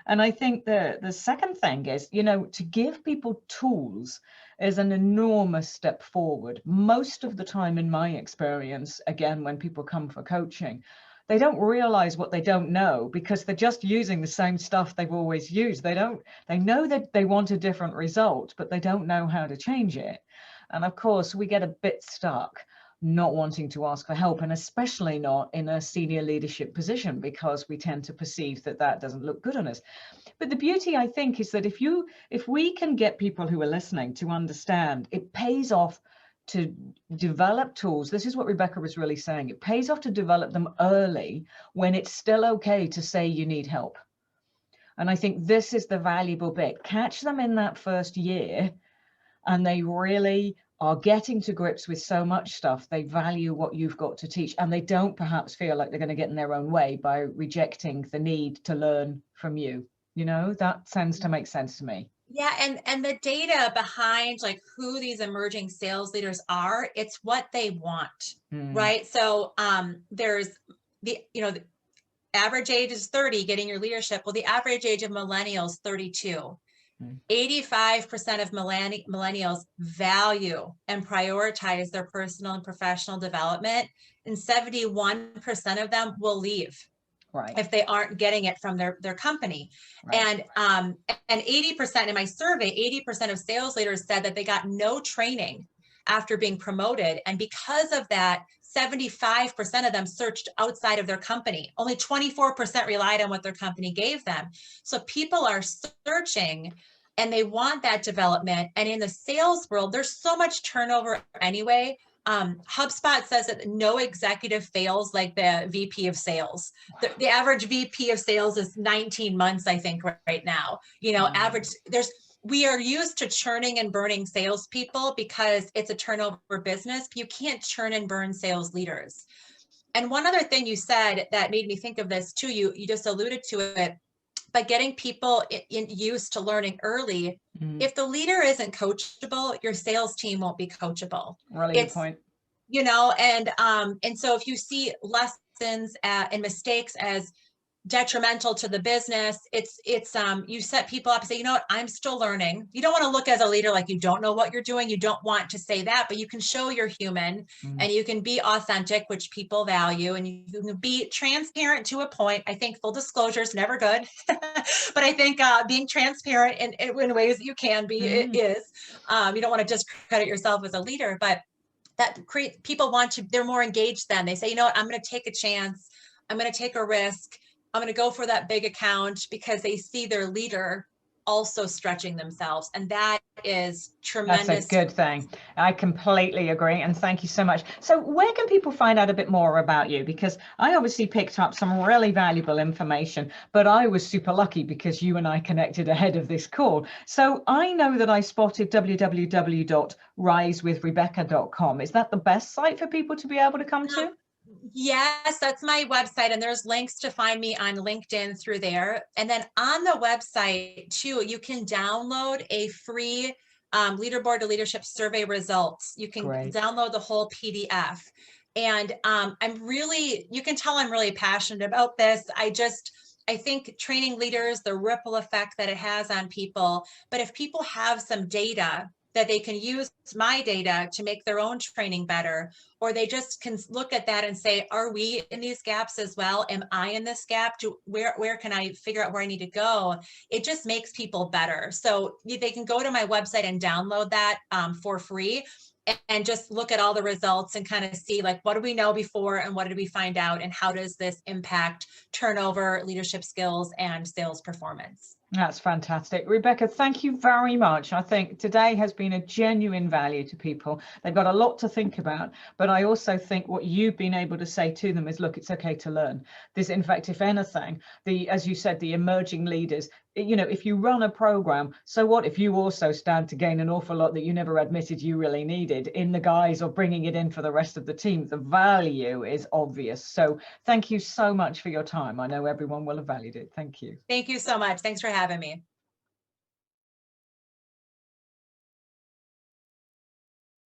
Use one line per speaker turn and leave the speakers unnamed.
And I think the second thing is, to give people tools is an enormous step forward. Most of the time, in my experience, again, when people come for coaching, they don't realize what they don't know because they're just using the same stuff they've always used. They know that they want a different result, but they don't know how to change it. And of course, we get a bit stuck not wanting to ask for help, and especially not in a senior leadership position, because we tend to perceive that that doesn't look good on us. But the beauty, I think, is that if we can get people who are listening to understand, it pays off to develop tools. This is what Rebecca was really saying. It pays off to develop them early when it's still okay to say you need help. And I think this is the valuable bit. Catch them in that first year, and they really are getting to grips with so much stuff. They value what you've got to teach, and they don't perhaps feel like they're going to get in their own way by rejecting the need to learn from you. That tends to make sense to me.
Yeah, and the data behind like who these emerging sales leaders are, it's what they want, right? So there's the average age is 30 getting your leadership. Well, the average age of millennials 32. 85% of millennials value and prioritize their personal and professional development, and 71% of them will leave. Right. If they aren't getting it from their company. Right. And 80% in my survey, 80% of sales leaders said that they got no training after being promoted. And because of that, 75% of them searched outside of their company. Only 24% relied on what their company gave them. So people are searching and they want that development. And in the sales world, there's so much turnover anyway. HubSpot says that no executive fails like the VP of sales. The average VP of sales is 19 months, I think, right now. Average, we are used to churning and burning salespeople because it's a turnover business. But you can't churn and burn sales leaders. And one other thing you said that made me think of this too, you just alluded to it, but getting people used to learning early. If the leader isn't coachable, your sales team won't be coachable.
Really good point.
And so if you see lessons and mistakes as detrimental to the business, it's you set people up and say, you know what, I'm still learning. You don't want to look as a leader like you don't know what you're doing. You don't want to say that, but you can show you're human and you can be authentic, which people value, and you can be transparent to a point. I think full disclosure is never good, but I think being transparent in ways that you can be is. You don't want to discredit yourself as a leader, but that people they're more engaged then. They say, you know what, I'm going to take a chance. I'm going to take a risk. I'm going to go for that big account because they see their leader also stretching themselves. And that is tremendous.
That's a good thing. I completely agree. And thank you so much. So where can people find out a bit more about you? Because I obviously picked up some really valuable information, but I was super lucky because you and I connected ahead of this call. So I know that I spotted www.risewithrebecca.com. Is that the best site for people to be able to come to?
Yes, that's my website, and there's links to find me on LinkedIn through there. And then on the website too, you can download a free leaderboard to leadership survey results. You can download the whole PDF. And you can tell I'm really passionate about this. I think training leaders, the ripple effect that it has on people, but if people have some data that they can use my data to make their own training better, or they just can look at that and say, are we in these gaps as well? Am I in this gap? Where can I figure out where I need to go? It just makes people better. So they can go to my website and download that for free and just look at all the results and kind of see like, what do we know before and what did we find out? And how does this impact turnover, leadership skills, and sales performance?
That's fantastic. Rebecca, thank you very much. I think today has been a genuine value to people. They've got a lot to think about, but I also think what you've been able to say to them is, look, it's okay to learn. In fact, if anything, as you said, the emerging leaders, if you run a program, so what if you also stand to gain an awful lot that you never admitted you really needed in the guise of bringing it in for the rest of the team? The value is obvious. So thank you so much for your time. I know everyone will have valued it. Thank you.
Thank you so much. Thanks for having me.